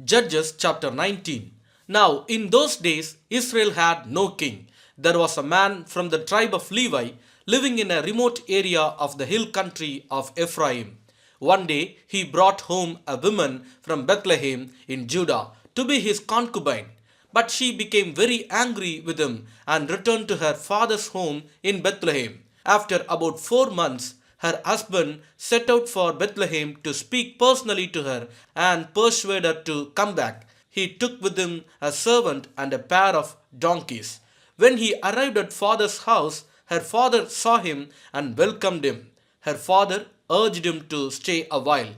Judges chapter 19. Now, in those days, Israel had no king. There was a man from the tribe of Levi living in a remote area of the hill country of Ephraim. One day, he brought home a woman from Bethlehem in Judah to be his concubine. But she became very angry with him and returned to her father's home in Bethlehem. After about 4 months, her husband set out for Bethlehem to speak personally to her and persuade her to come back. He took with him a servant and a pair of donkeys. When he arrived at father's house, her father saw him and welcomed him. Her father urged him to stay a while.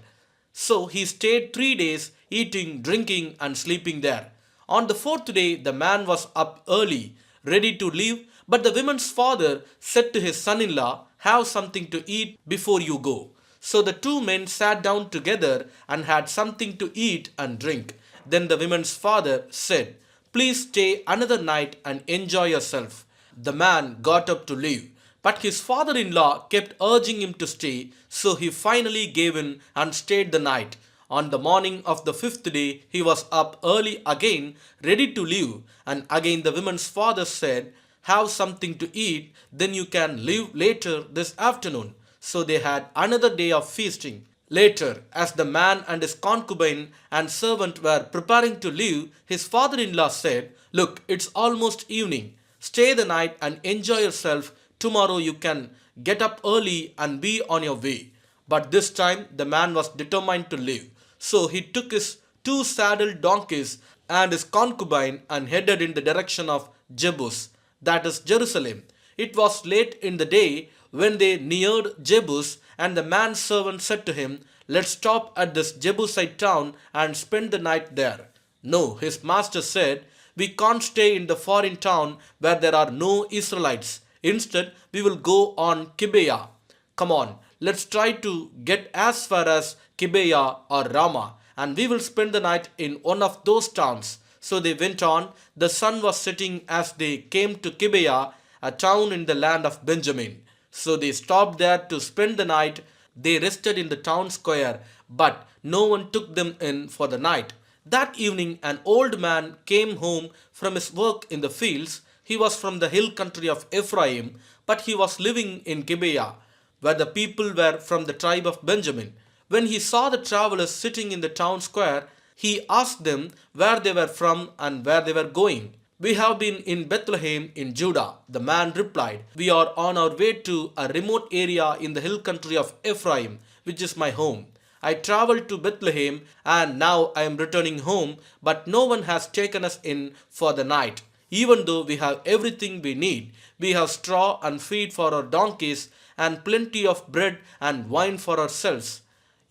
So he stayed 3 days, eating, drinking, and sleeping there. On the fourth day, the man was up early, ready to leave, but the woman's father said to his son in law, "Have something to eat before you go." So the two men sat down together and had something to eat and drink. Then the woman's father said, "Please stay another night and enjoy yourself." The man got up to leave, but his father in law kept urging him to stay, so he finally gave in and stayed the night. On the morning of the fifth day, he was up early again, ready to leave. And again the woman's father said, "Have something to eat, then you can leave later this afternoon." So they had another day of feasting. Later, as the man and his concubine and servant were preparing to leave, his father in law said, "Look, it's almost evening. Stay the night and enjoy yourself. Tomorrow you can get up early and be on your way." But this time the man was determined to leave. So he took his two saddled donkeys and his concubine and headed in the direction of Jebus, that is Jerusalem. It was late in the day when they neared Jebus, and the man's servant said to him, "Let's stop at this Jebusite town and spend the night there." "No," his master said, "we can't stay in the foreign town where there are no Israelites. Instead, we will go on Gibeah. Come on, let's try to get as far as Gibeah or Ramah, and we will spend the night in one of those towns." So they went on. The sun was setting as they came to Gibeah, a town in the land of Benjamin. So they stopped there to spend the night. They rested in the town square, but no one took them in for the night. That evening, an old man came home from his work in the fields. He was from the hill country of Ephraim, but he was living in Gibeah, where the people were from the tribe of Benjamin. When he saw the travelers sitting in the town square, he asked them where they were from and where they were going. "We have been in Bethlehem in Judah," the man replied. "We are on our way to a remote area in the hill country of Ephraim, which is my home. I traveled to Bethlehem and now I am returning home, but no one has taken us in for the night. Even though we have everything we need, we have straw and feed for our donkeys and plenty of bread and wine for ourselves.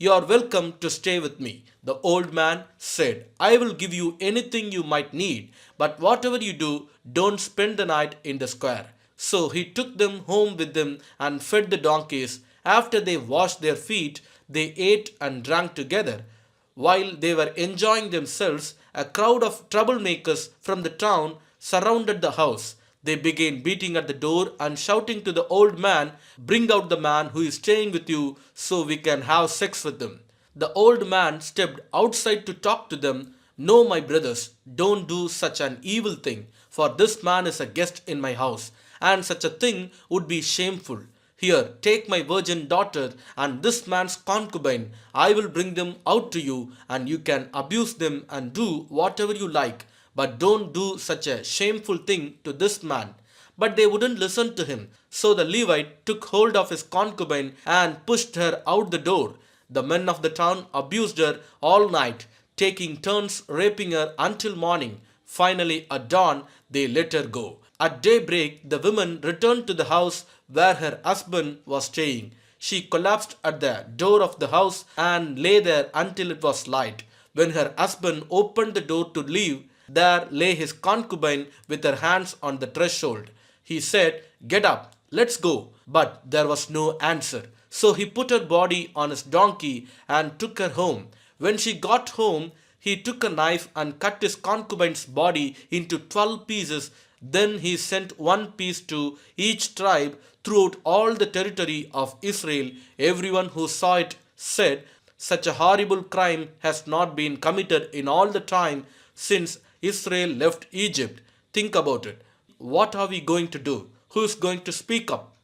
You are welcome to stay with me." The old man said, "I will give you anything you might need, but whatever you do, don't spend the night in the square." So he took them home with him and fed the donkeys. After they washed their feet, they ate and drank together. While they were enjoying themselves, a crowd of troublemakers from the town surrounded the house. They began beating at the door and shouting to the old man, "Bring out the man who is staying with you so we can have sex with him." The old man stepped outside to talk to them. "No, my brothers, don't do such an evil thing, for this man is a guest in my house, and such a thing would be shameful. Here, take my virgin daughter and this man's concubine. I will bring them out to you, and you can abuse them and do whatever you like. But don't do such a shameful thing to this man." But they wouldn't listen to him. So the Levite took hold of his concubine and pushed her out the door. The men of the town abused her all night, taking turns raping her until morning. Finally, at dawn, they let her go. At daybreak, the woman returned to the house where her husband was staying. She collapsed at the door of the house and lay there until it was light. When her husband opened the door to leave, there lay his concubine with her hands on the threshold. He said, "Get up, let's go." But there was no answer. So he put her body on his donkey and took her home. When she got home, he took a knife and cut his concubine's body into 12 pieces. Then he sent one piece to each tribe throughout all the territory of Israel. Everyone who saw it said, Such a horrible crime has not been committed in all the time since Israel left Egypt. Think about it. What are we going to do? Who is going to speak up?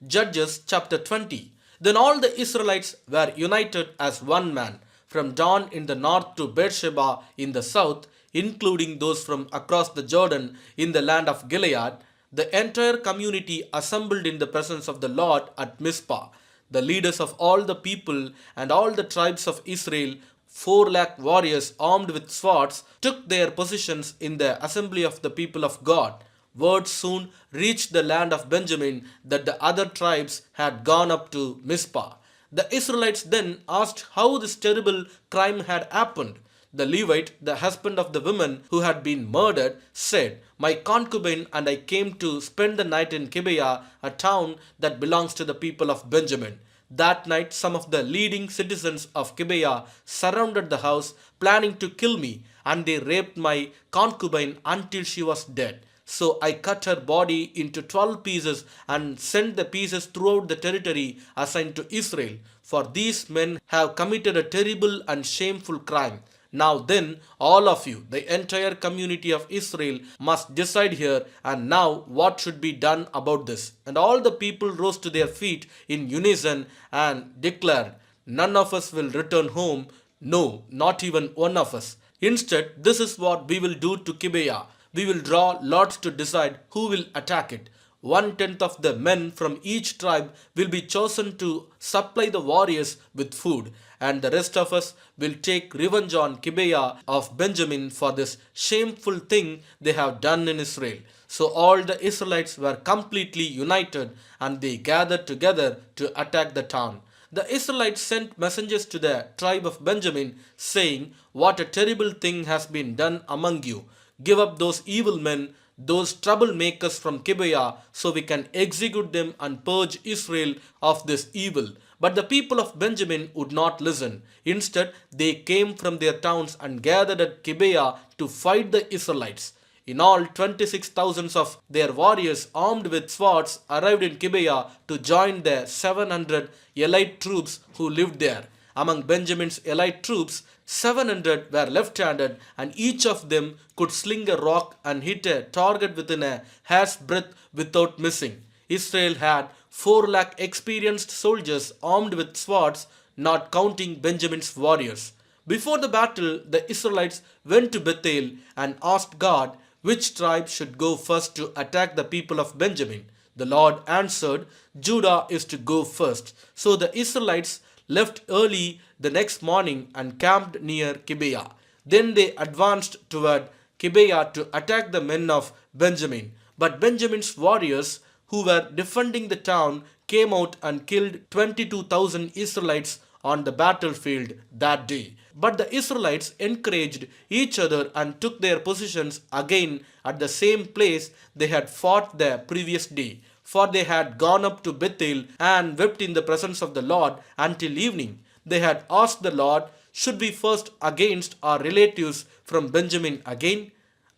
Judges chapter 20. Then all the Israelites were united as one man, from Dan in the north to Beersheba in the south, including those from across the Jordan in the land of Gilead. The entire community assembled in the presence of the Lord at Mizpah. The leaders of all the people and all the tribes of Israel, 4 lakh warriors armed with swords, took their positions in the assembly of the people of God. Word soon reached the land of Benjamin that the other tribes had gone up to Mizpah. The Israelites then asked how this terrible crime had happened. The Levite, the husband of the woman who had been murdered, said, "My concubine and I came to spend the night in Gibeah, a town that belongs to the people of Benjamin." That night, some of the leading citizens of Gibeah surrounded the house, planning to kill me, and they raped my concubine until she was dead. So I cut her body into 12 pieces and sent the pieces throughout the territory assigned to Israel. For these men have committed a terrible and shameful crime. Now then, all of you, the entire community of Israel, must decide here and now what should be done about this. And all the people rose to their feet in unison and declared, "None of us will return home. No, not even one of us. Instead, this is what we will do to Gibeah. We will draw lots to decide who will attack it. 1/10 of the men from each tribe will be chosen to supply the warriors with food, and the rest of us will take revenge on Gibeah of Benjamin for this shameful thing they have done in Israel." So all the Israelites were completely united, and they gathered together to attack the town. The Israelites sent messengers to the tribe of Benjamin, saying, "What a terrible thing has been done among you. Give up those evil men, those troublemakers from Gibeah, so we can execute them and purge Israel of this evil." But the people of Benjamin would not listen. Instead, they came from their towns and gathered at Gibeah to fight the Israelites. In all, 26,000 of their warriors armed with swords arrived in Gibeah to join the 700 elite troops who lived there. Among Benjamin's elite troops, 700 were left-handed, and each of them could sling a rock and hit a target within a hair's breadth without missing. Israel had 4 lakh experienced soldiers armed with swords, not counting Benjamin's warriors. Before the battle, the Israelites went to Bethel and asked God which tribe should go first to attack the people of Benjamin. The Lord answered, "Judah is to go first." So the Israelites left early the next morning and camped near Gibeah. Then they advanced toward Gibeah to attack the men of Benjamin. But Benjamin's warriors, who were defending the town, came out and killed 22,000 Israelites on the battlefield that day. But the Israelites encouraged each other and took their positions again at the same place they had fought the previous day. For they had gone up to Bethel and wept in the presence of the Lord until evening. They had asked the Lord, "Should we first against our relatives from Benjamin again?"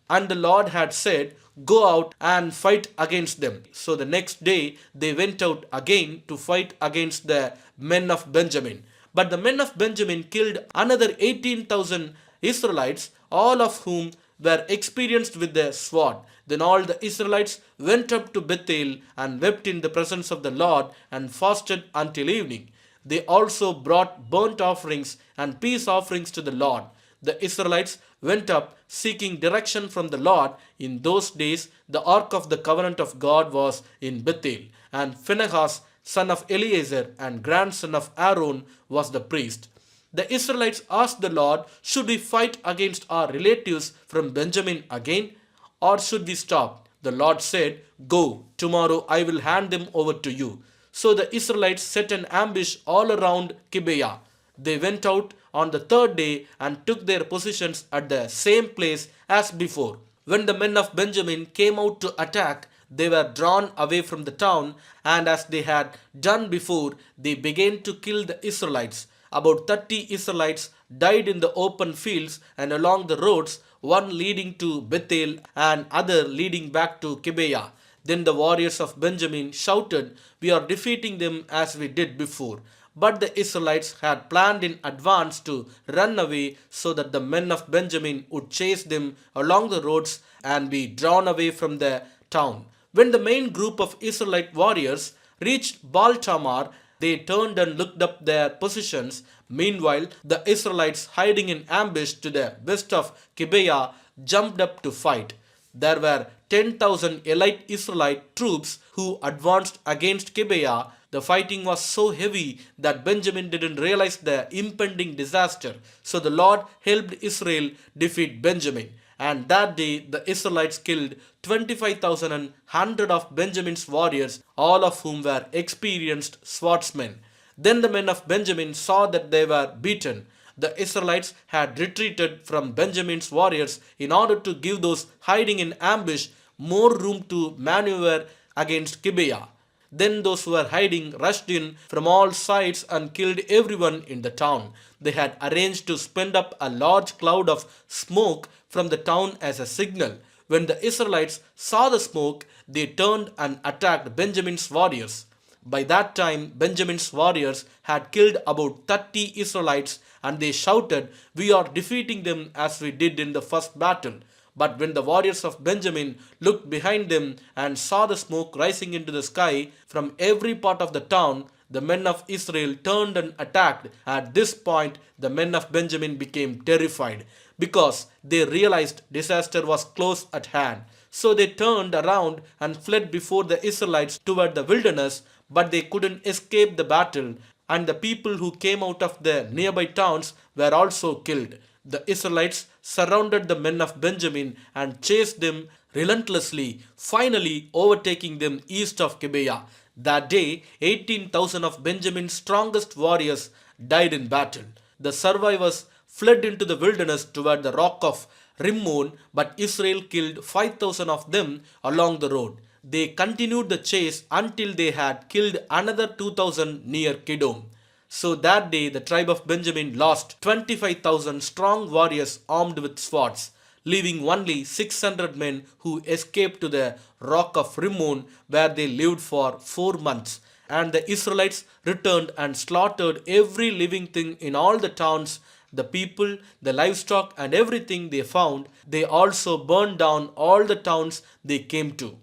And the Lord had said, "Go out and fight against them." So the next day they went out again to fight against the men of Benjamin. But the men of Benjamin killed another 18,000 Israelites, all of whom were experienced with the sword. Then all the Israelites went up to Bethel and wept in the presence of the Lord and fasted until evening. They also brought burnt offerings and peace offerings to the Lord. The Israelites went up seeking direction from the Lord. In those days, the ark of the covenant of God was in Bethel, and Phinehas, son of Eleazar and grandson of Aaron, was the priest. The Israelites asked the Lord, "Should we fight against our relatives from Benjamin again, or should we stop?" The Lord said, "Go, tomorrow I will hand them over to you." So the Israelites set an ambush all around Gibeah. They went out on the third day and took their positions at the same place as before. When the men of Benjamin came out to attack, they were drawn away from the town, and as they had done before, they began to kill the Israelites. About 30 Israelites died in the open fields and along the roads, one leading to Bethel and other leading back to Gibeah. Then the warriors of Benjamin shouted, "We are defeating them as we did before." But the Israelites had planned in advance to run away so that the men of Benjamin would chase them along the roads and be drawn away from the town. When the main group of Israelite warriors reached Baal Tamar, they turned and looked up their positions. Meanwhile, the Israelites hiding in ambush to the west of Gibeah jumped up to fight. There were 10,000 elite Israelite troops who advanced against Gibeah. The fighting was so heavy that Benjamin didn't realize the impending disaster. So the Lord helped Israel defeat Benjamin. And that day the Israelites killed 25,000 and 100 of Benjamin's warriors, all of whom were experienced swordsmen. Then the men of Benjamin saw that they were beaten. The Israelites had retreated from Benjamin's warriors in order to give those hiding in ambush more room to maneuver against Gibeah. Then those who were hiding rushed in from all sides and killed everyone in the town. They had arranged to spend up a large cloud of smoke from the town as a signal. When the Israelites saw the smoke, they turned and attacked Benjamin's warriors. By that time, Benjamin's warriors had killed about 30 Israelites, and they shouted, "We are defeating them as we did in the first battle." But when the warriors of Benjamin looked behind them and saw the smoke rising into the sky from every part of the town, the men of Israel turned and attacked. At this point, the men of Benjamin became terrified because they realized disaster was close at hand. So they turned around and fled before the Israelites toward the wilderness, but they couldn't escape the battle, and the people who came out of the nearby towns were also killed. The Israelites surrounded the men of Benjamin and chased them relentlessly, finally overtaking them east of Gibeah. That day, 18,000 of Benjamin's strongest warriors died in battle. The survivors fled into the wilderness toward the rock of Rimmon, but Israel killed 5,000 of them along the road. They continued the chase until they had killed another 2,000 near Kidom. So that day the tribe of Benjamin lost 25,000 strong warriors armed with swords, leaving only 600 men who escaped to the rock of Rimmon, where they lived for 4 months. And the Israelites returned and slaughtered every living thing in all the towns, the people, the livestock, and everything they found. They also burned down all the towns they came to.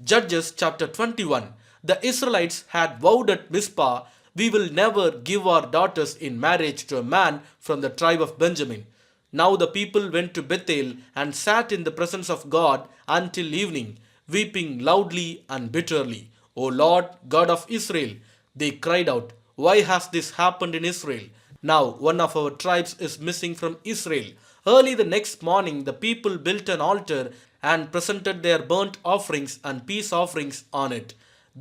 Judges chapter 21. The Israelites had vowed at Mizpah, "We will never give our daughters in marriage to a man from the tribe of Benjamin." Now the people went to Bethel and sat in the presence of God until evening, weeping loudly and bitterly. "O Lord, God of Israel," they cried out, "why has this happened in Israel? Now one of our tribes is missing from Israel." Early the next morning, the people built an altar and presented their burnt offerings and peace offerings on it.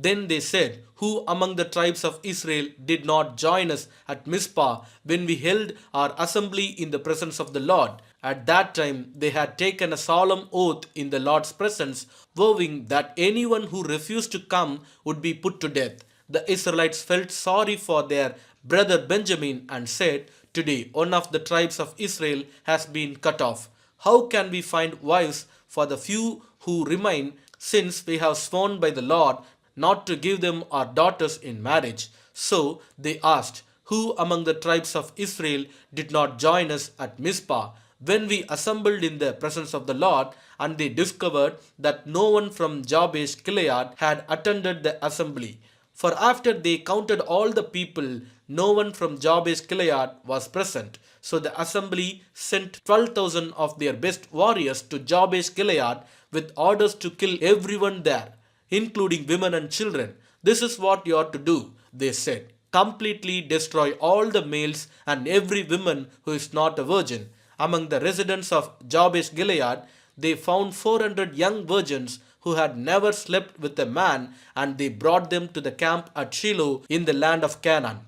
Then they said, "Who among the tribes of Israel did not join us at Mizpah when we held our assembly in the presence of the Lord?" At that time they had taken a solemn oath in the Lord's presence, vowing that anyone who refused to come would be put to death. The Israelites felt sorry for their brother Benjamin and said, "Today one of the tribes of Israel has been cut off. How can we find wives for the few who remain, since we have sworn by the Lord not to give them our daughters in marriage?" So they asked, "Who among the tribes of Israel did not join us at Mizpah when we assembled in the presence of the Lord?" And they discovered that no one from Jabesh Gilead had attended the assembly. For after they counted all the people, no one from Jabesh Gilead was present. So the assembly sent 12,000 of their best warriors to Jabesh Gilead with orders to kill everyone there, including women and children. "This is what you are to do," they said. "Completely destroy all the males and every woman who is not a virgin." Among the residents of Jabesh Gilead, they found 400 young virgins who had never slept with a man, and they brought them to the camp at Shiloh in the land of Canaan.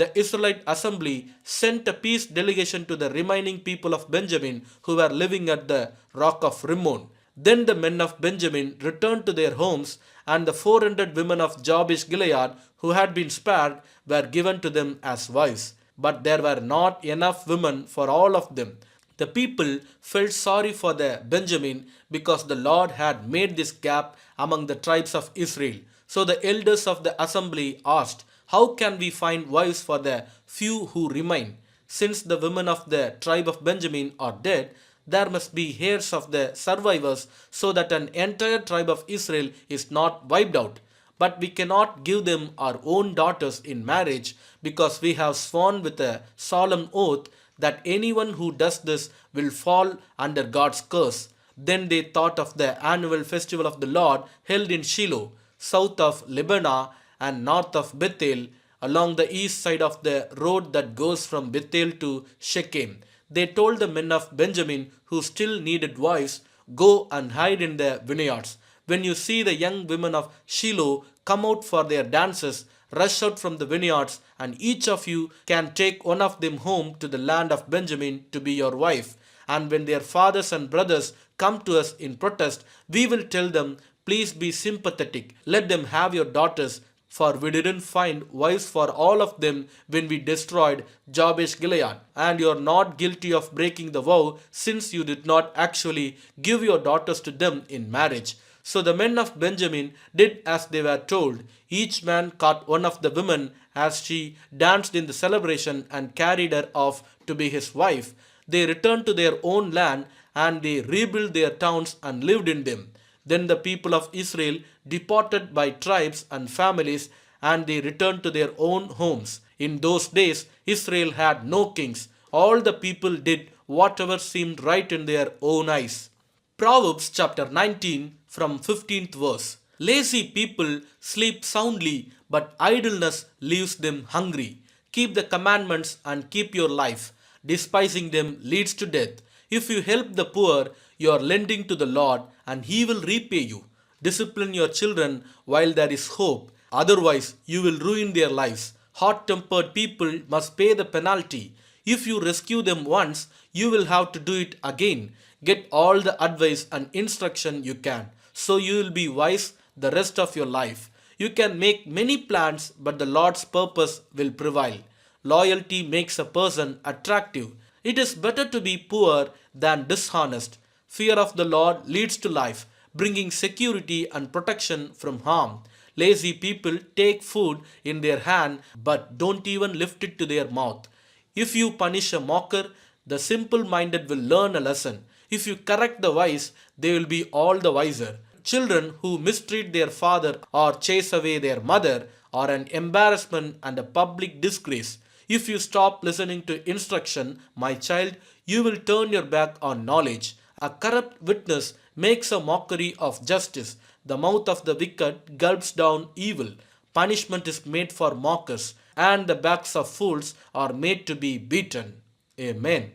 The Israelite assembly sent a peace delegation to the remaining people of Benjamin who were living at the rock of Rimmon. Then the men of Benjamin returned to their homes, and the 400 women of Jabesh Gilead who had been spared were given to them as wives. But there were not enough women for all of them. The people felt sorry for the Benjamin because the Lord had made this gap among the tribes of Israel. So the elders of the assembly asked, how can we find wives for the few who remain? Since the women of the tribe of Benjamin are dead, there must be heirs of the survivors so that an entire tribe of Israel is not wiped out. But we cannot give them our own daughters in marriage because we have sworn with a solemn oath that anyone who does this will fall under God's curse. Then they thought of the annual festival of the Lord held in Shiloh, south of Lebanon and north of Bethel, along the east side of the road that goes from Bethel to Shechem. They told the men of Benjamin who still needed wives, go and hide in the vineyards. When you see the young women of Shiloh come out for their dances, rush out from the vineyards, and each of you can take one of them home to the land of Benjamin to be your wife. And when their fathers and brothers come to us in protest, we will tell them, please be sympathetic, let them have your daughters, for we didn't find wives for all of them when we destroyed Jabesh Gilead. And you are not guilty of breaking the vow, since you did not actually give your daughters to them in marriage. So the men of Benjamin did as they were told. Each man caught one of the women as she danced in the celebration and carried her off to be his wife. They returned to their own land and they rebuilt their towns and lived in them. Then the people of Israel departed by tribes and families, and they returned to their own homes. In those days, Israel had no kings. All the people did whatever seemed right in their own eyes. Proverbs chapter 19 from 15th verse. Lazy people sleep soundly, but idleness leaves them hungry. Keep the commandments and keep your life. Despising them leads to death. If you help the poor, you are lending to the Lord, and He will repay you. Discipline your children while there is hope, otherwise, you will ruin their lives. Hot tempered people must pay the penalty. If you rescue them once, you will have to do it again. Get all the advice and instruction you can, so you will be wise the rest of your life. You can make many plans, but the Lord's purpose will prevail. Loyalty makes a person attractive. It is better to be poor than dishonest. Fear of the Lord leads to life, bringing security and protection from harm. Lazy people take food in their hand but don't even lift it to their mouth. If you punish a mocker, the simple minded will learn a lesson. If you correct the wise, they will be all the wiser. Children who mistreat their father or chase away their mother are an embarrassment and a public disgrace. If you stop listening to instruction, my child, you will turn your back on knowledge. A corrupt witness makes a mockery of justice. The mouth of the wicked gulps down evil. Punishment is made for mockers, and the backs of fools are made to be beaten. Amen.